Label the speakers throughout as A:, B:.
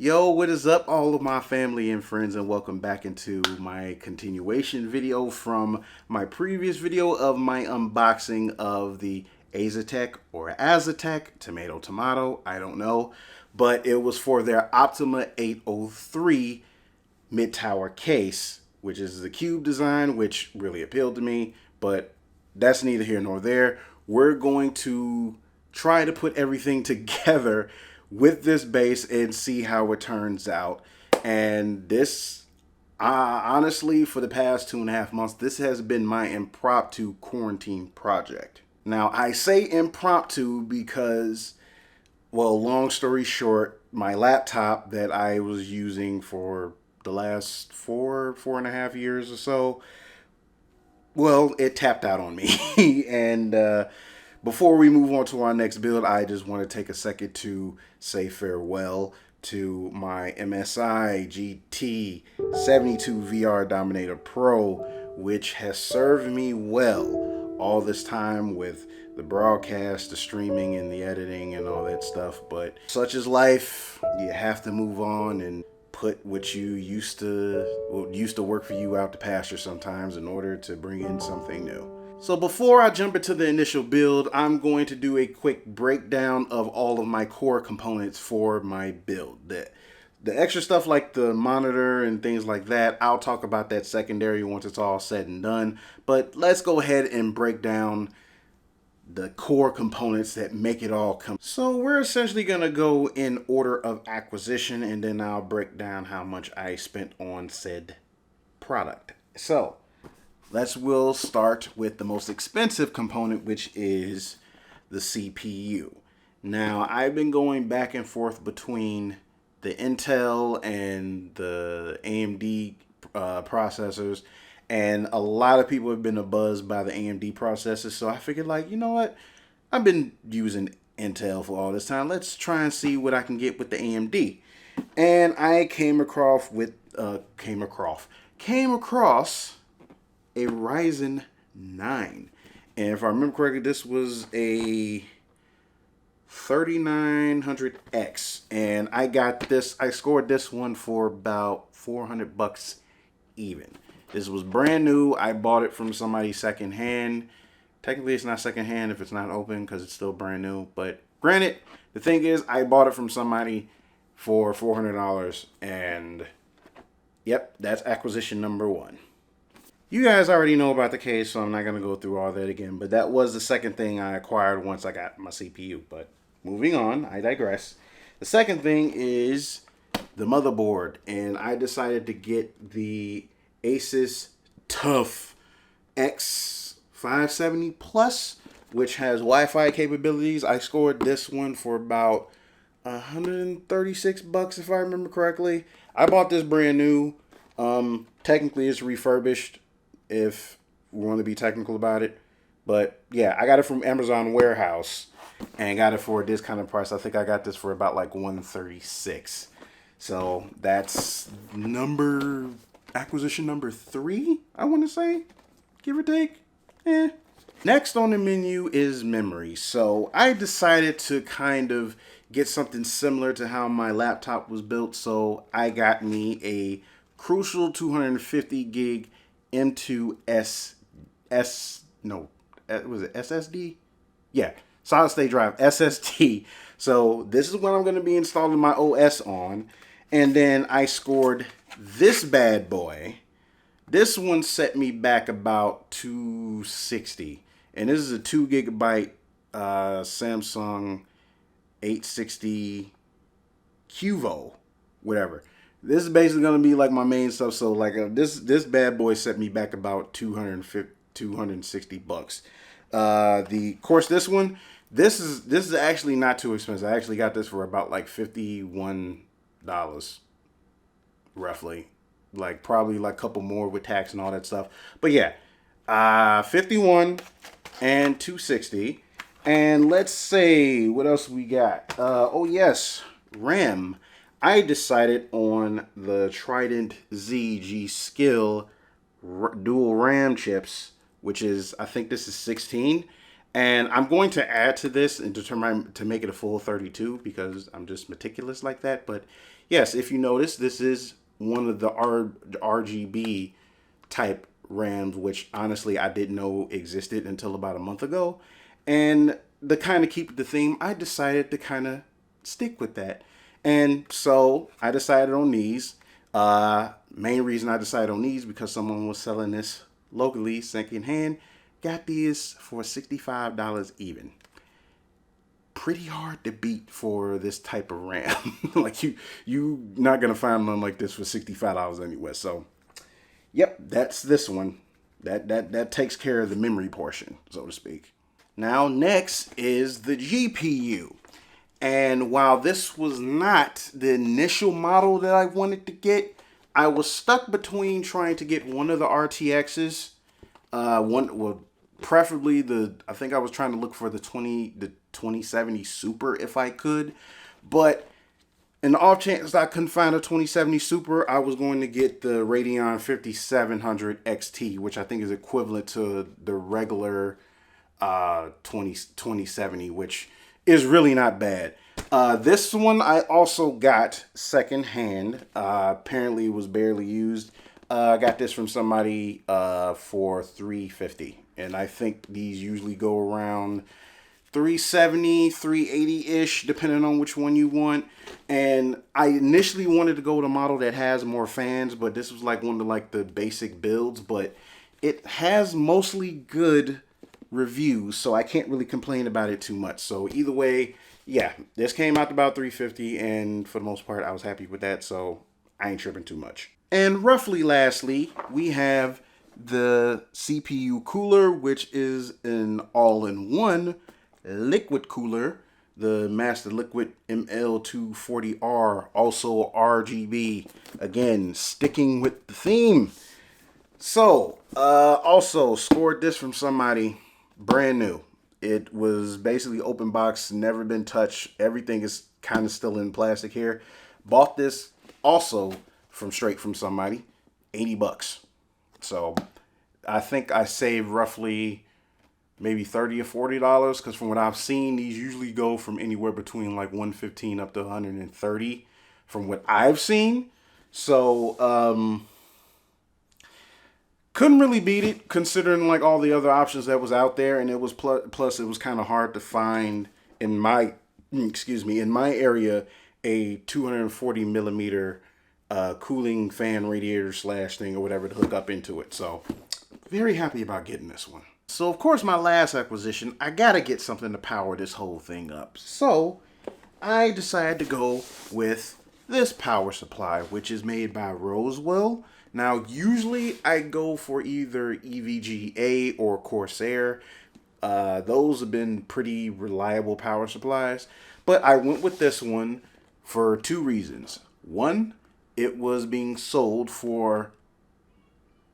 A: Yo, what is up, all of my family and friends, and welcome back into my continuation video from my previous video of my unboxing of the Azatec or Azatec, tomato, I don't know, but it was for their Optima 803 mid-tower case, which is the cube design, which really appealed to me, but that's neither here nor there. We're going to try to put everything together with this base and see how it turns out. And this, honestly, for the past 2.5 months, this has been my impromptu quarantine project. Now, I say impromptu because, well, long story short, my laptop that I was using for the last 4.5 years or so, well, it tapped out on me. And before we move on to our next build, I just want to take a second to say farewell to my MSI GT72 VR Dominator Pro, which has served me well all this time with the broadcast, the streaming, and the editing and all that stuff. But such is life. You have to move on and put what you used to work for you out to pasture sometimes in order to bring in something new. So before I jump into the initial build, I'm going to do a quick breakdown of all of my core components for my build. The extra stuff like the monitor and things like that, I'll talk about that secondary once it's all said and done. But let's go ahead and break down the core components that make it all come. So we're essentially going to go in order of acquisition, and then I'll break down how much I spent on said product. So we'll start with the most expensive component, which is the CPU. Now, I've been going back and forth between the Intel and the AMD processors, and a lot of people have been abuzz by the AMD processors, so I figured, like, you know what? I've been using Intel for all this time. Let's try and see what I can get with the AMD. And I came across a Ryzen 9, and if I remember correctly, this was a 3900X, and I scored this one for about $400 even. This was brand new. I bought it from somebody secondhand. Technically, it's not secondhand if it's not open because it's still brand new, but granted, the thing is, I bought it from somebody for $400, and yep, that's acquisition number one. You guys already know about the case, so I'm not going to go through all that again, but that was the second thing I acquired once I got my CPU. But moving on, I digress. The second thing is the motherboard, and I decided to get the Asus TUF X570 Plus, which has Wi-Fi capabilities. I scored this one for about $136 if I remember correctly. I bought this brand new. Technically it's refurbished if we want to be technical about it, but yeah, I got it from Amazon warehouse and got it for a discounted price. I think I got this for about like $136. So that's acquisition number 3, I want to say, give or take. Next on the menu is memory. So I decided to kind of get something similar to how my laptop was built. So I got me a Crucial 250 gig M2 SSD? Yeah, solid state drive, SSD. So this is what I'm going to be installing my OS on. And then I scored this bad boy. This one set me back about $260. And this is a 2 gigabyte Samsung 860 QVO, whatever. This is basically going to be like my main stuff. So like this bad boy set me back about $260. Of course, this is actually not too expensive. I actually got this for about like $51 roughly. Like probably like a couple more with tax and all that stuff. But yeah, 51 and 260. And let's say what else we got. Oh yes, RAM. I decided on the Trident ZG Skill dual RAM chips, which is, I think this is 16. And I'm going to add to this and determine to make it a full 32 because I'm just meticulous like that. But yes, if you notice, this is one of the RGB type RAMs, which honestly I didn't know existed until about a month ago. And to kind of keep the theme, I decided to kind of stick with that. And so I decided on these. Main reason I decided on these because someone was selling this locally secondhand. Got these for $65 even. Pretty hard to beat for this type of RAM. Like you not gonna find one like this for $65 anywhere. So yep, that's this one. That takes care of the memory portion, so to speak. Now next is the GPU. And while this was not the initial model that I wanted to get, I was stuck between trying to get one of the RTXs, preferably I think I was trying to look for the 2070 Super if I could, but in the off chance I couldn't find a 2070 Super, I was going to get the Radeon 5700 XT, which I think is equivalent to the regular 2070, which is really not bad. This one I also got secondhand. Apparently it was barely used. I got this from somebody for $350, and I think these usually go around $370, $380-ish, depending on which one you want. And I initially wanted to go with a model that has more fans, but this was like one of the basic builds. But it has mostly good reviews, so I can't really complain about it too much. So either way, yeah, this came out to about $350, and for the most part, I was happy with that. So I ain't tripping too much. And roughly lastly, we have the CPU cooler, which is an all-in-one liquid cooler, the Master Liquid ML240R, also RGB, again sticking with the theme. So also scored this from somebody brand new. It was basically open box, never been touched. Everything is kind of still in plastic here. Bought this also straight from somebody, $80. So I think I saved roughly maybe $30 or $40, because from what I've seen, these usually go from anywhere between like $115 up to $130 from what I've seen. So couldn't really beat it considering like all the other options that was out there, and it was plus it was kind of hard to find in my area a 240 millimeter cooling fan radiator slash thing or whatever to hook up into it. So very happy about getting this one. So of course my last acquisition, I gotta get something to power this whole thing up. So I decided to go with this power supply, which is made by Rosewell. Now usually I go for either EVGA or Corsair. Those have been pretty reliable power supplies, but I went with this one for two reasons. One, it was being sold for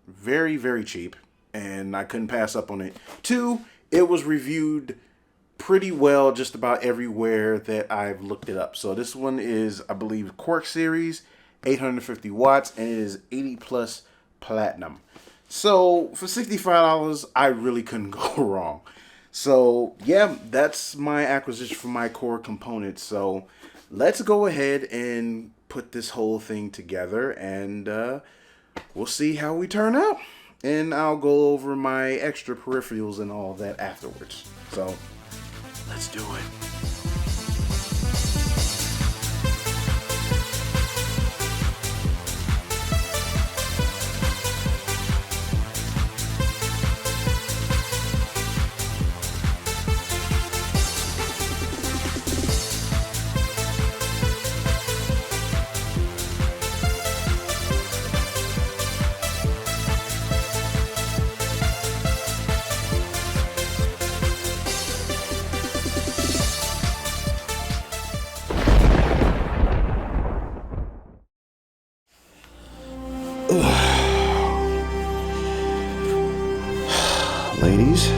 A: very, very cheap, and I couldn't pass up on it. Two, it was reviewed pretty well just about everywhere that I've looked it up. So this one is, I believe, Quark Series, 850 watts, and it is 80 plus platinum. So for $65, I really couldn't go wrong. So yeah, that's my acquisition for my core components. So let's go ahead and put this whole thing together, and we'll see how we turn out. And I'll go over my extra peripherals and all that afterwards. So let's do it. Ladies,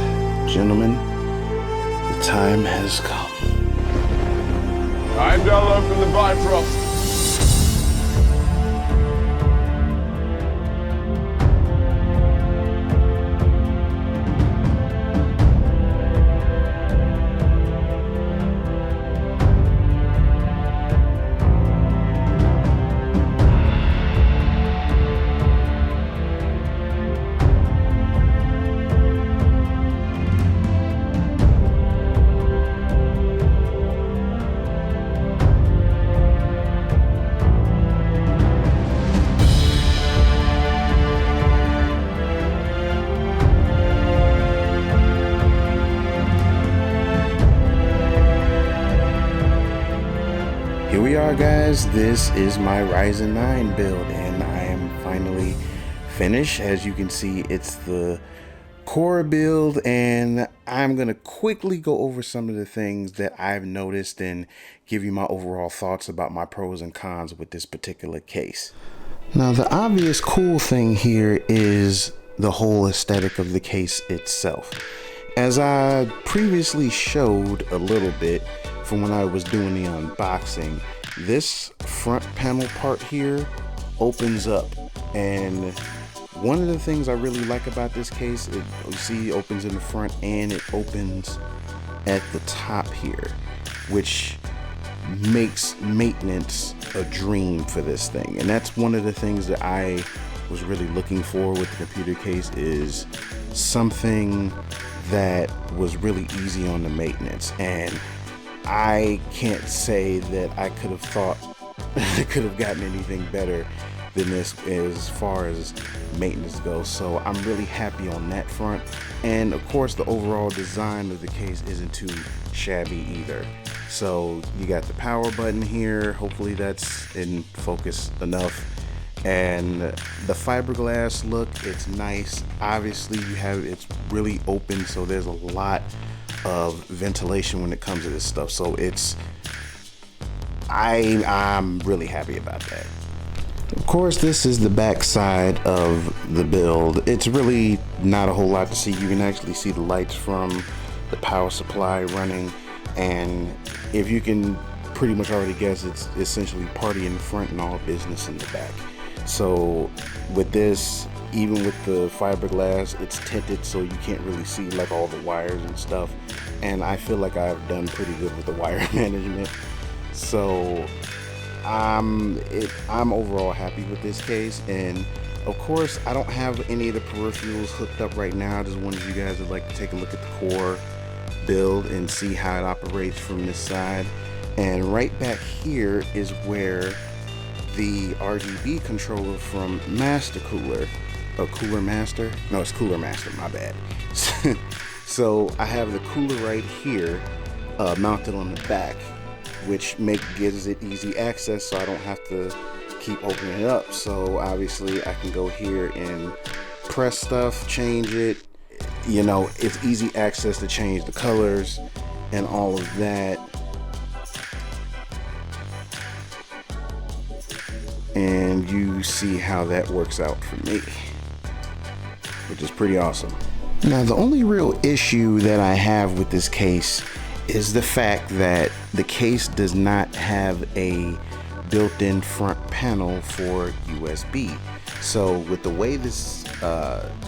A: gentlemen, the time has come.
B: I'm Dello from the Bifrost.
A: are, guys. This is my Ryzen 9 build, and I am finally finished. As you can see, it's the core build, and I'm gonna quickly go over some of the things that I've noticed and give you my overall thoughts about my pros and cons with this particular case. Now, the obvious cool thing here is the whole aesthetic of the case itself. As I previously showed a little bit from when I was doing the unboxing, this front panel part here opens up, and one of the things I really like about this case, you see, it opens in the front and it opens at the top here, which makes maintenance a dream for this thing. And that's one of the things that I was really looking for with the computer case, is something that was really easy on the maintenance. And I can't say that I could have thought I could have gotten anything better than this as far as maintenance goes. So I'm really happy on that front. And of course, the overall design of the case isn't too shabby either. So you got the power button here. Hopefully that's in focus enough. And the fiberglass look, it's nice. Obviously it's really open, so there's a lot of ventilation when it comes to this stuff. So I'm really happy about that. Of course, this is the back side of the build. It's really not a whole lot to see. You can actually see the lights from the power supply running, and if you can pretty much already guess, it's essentially party in the front and all business in the back. So with this, even with the fiberglass, it's tinted, so you can't really see like all the wires and stuff. And I feel like I've done pretty good with the wire management. So I'm overall happy with this case. And of course, I don't have any of the peripherals hooked up right now. I just wanted you guys to like to take a look at the core build and see how it operates from this side. And right back here is where the RGB controller from Master Cooler, Cooler Master? No, it's Cooler Master, my bad. So I have the cooler right here mounted on the back, which gives it easy access, so I don't have to keep opening it up. So obviously I can go here and press stuff, change it. You know, it's easy access to change the colors and all of that. And you see how that works out for me, which is pretty awesome. Now, the only real issue that I have with this case is the fact that the case does not have a built-in front panel for USB. So with the way this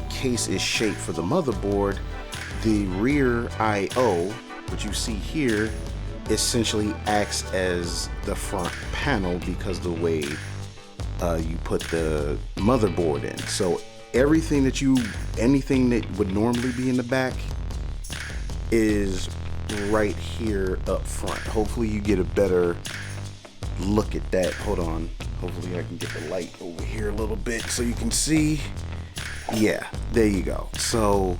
A: case is shaped for the motherboard, the rear I/O, which you see here, essentially acts as the front panel because of the way you put the motherboard in. So anything that would normally be in the back is right here up front. Hopefully you get a better look at that. Hold on. Hopefully I can get the light over here a little bit so you can see. Yeah, there you go. So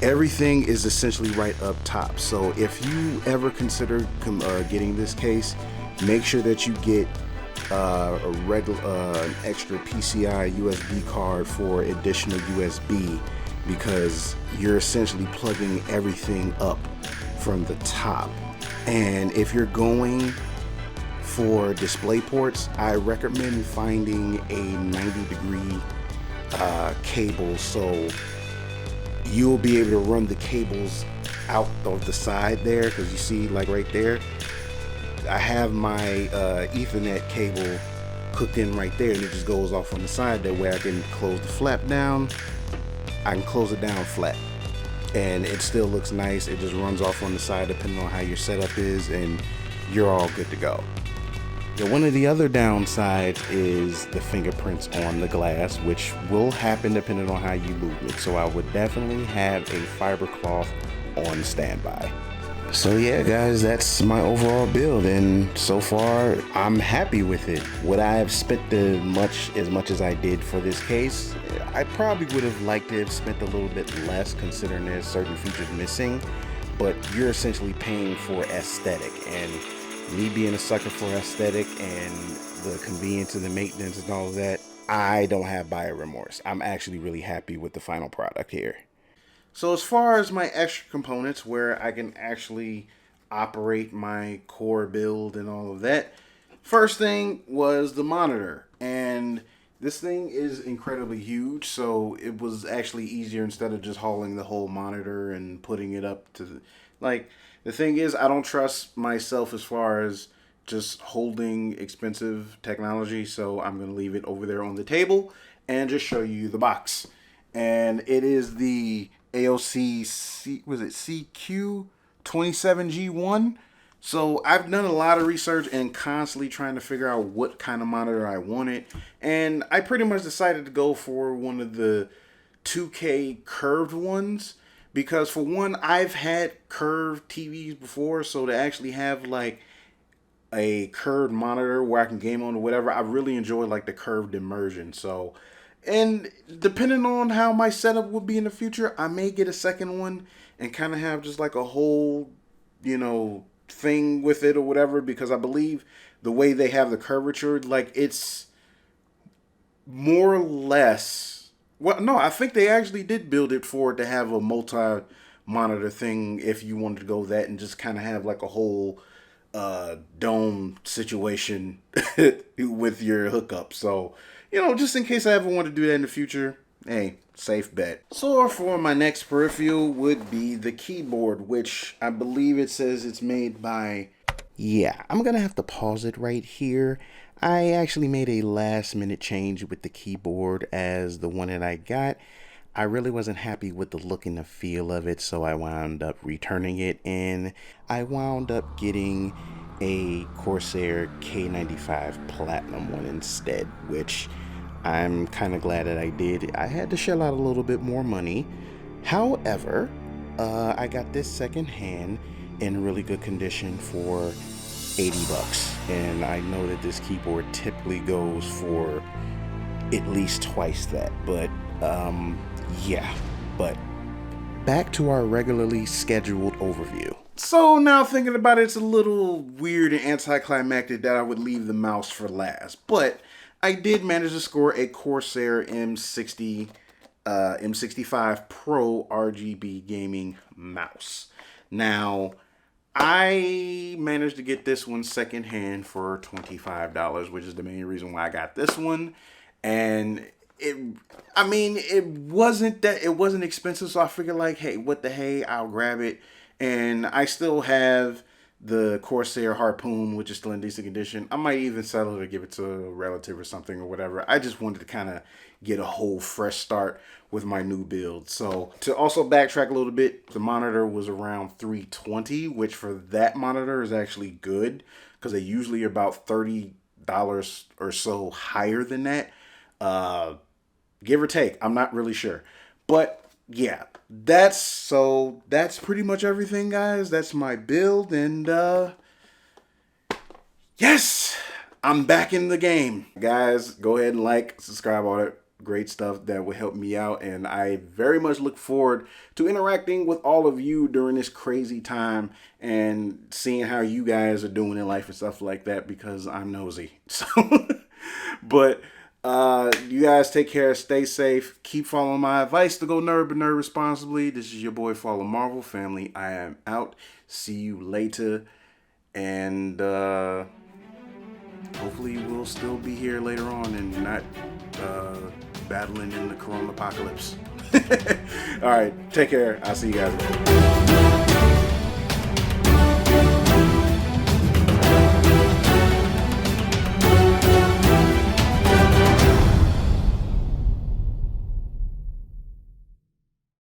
A: everything is essentially right up top. So if you ever consider getting this case, make sure that you get an extra PCI USB card for additional USB, because you're essentially plugging everything up from the top. And if you're going for display ports, I recommend finding a 90-degree cable, so you'll be able to run the cables out of the side there, because you see, like right there, I have my Ethernet cable hooked in right there, and it just goes off on the side. That way I can close the flap down. I can close it down flat, and it still looks nice. It just runs off on the side depending on how your setup is, and you're all good to go. Yeah, one of the other downsides is the fingerprints on the glass, which will happen depending on how you move it. So I would definitely have a fiber cloth on standby. So yeah, guys, that's my overall build, and so far I'm happy with it. Would I have spent as much as I did for this case? I probably would have liked to have spent a little bit less, considering there's certain features missing, but you're essentially paying for aesthetic, and Me being a sucker for aesthetic and the convenience and the maintenance and all of that, I don't have buyer remorse. I'm actually really happy with the final product here. So as far as my extra components where I can actually operate my core build and all of that, first thing was the monitor. And this thing is incredibly huge, so it was actually easier instead of just hauling the whole monitor and putting it up to like, the thing is, I don't trust myself as far as just holding expensive technology, so I'm going to leave it over there on the table and just show you the box. And it is the AOC was it CQ27G1. So I've done a lot of research and constantly trying to figure out what kind of monitor I wanted, and I pretty much decided to go for one of the 2K curved ones. Because for one, I've had curved TVs before, so to actually have like a curved monitor where I can game on or whatever, I really enjoy like the curved immersion. So, and depending on how my setup will be in the future, I may get a second one and kind of have just like a whole, thing with it or whatever. Because I believe the way they have the curvature, like it's more or less. Well, no, I think they actually did build it for it to have a multi-monitor thing if you wanted to go that and just kind of have like a whole dome situation with your hookup. So, just in case I ever want to do that in the future, hey, safe bet. So for my next peripheral would be the keyboard, which I believe it says it's made by... Yeah, I'm going to have to pause it right here. I actually made a last minute change with the keyboard as the one that I got. I really wasn't happy with the look and the feel of it, so I wound up returning it, and I wound up getting a Corsair K95 Platinum one instead, which I'm kind of glad that I did. I had to shell out a little bit more money. However, I got this secondhand in really good condition for $80, and I know that this keyboard typically goes for at least twice that, but yeah. But back to our regularly scheduled overview. So now thinking about it, it's a little weird and anticlimactic that I would leave the mouse for last, but I did manage to score a Corsair M65 Pro Rgb Gaming Mouse. Now, I managed to get this one secondhand for $25, which is the main reason why I got this one. And it wasn't expensive, so I figured like, hey, what the hey, I'll grab it. And I still have the Corsair Harpoon, which is still in decent condition. I might even settle to give it to a relative or something or whatever. I just wanted to kind of get a whole fresh start with my new build. So to also backtrack a little bit, the monitor was around $320, which for that monitor is actually good because they usually are about $30 or so higher than that. Give or take, I'm not really sure. But yeah, that's pretty much everything, guys. That's my build, and yes, I'm back in the game. Guys, go ahead and like, subscribe, all that great stuff that will help me out, and I very much look forward to interacting with all of you during this crazy time and seeing how you guys are doing in life and stuff like that, because I'm nosy. So but you guys take care, stay safe, keep following my advice to go nerd but nerd responsibly. This is your boy Fallen Marvel Family. I am out. See you later, and hopefully we'll still be here later on and not battling in the corona apocalypse. All right, take care. I'll see you guys later.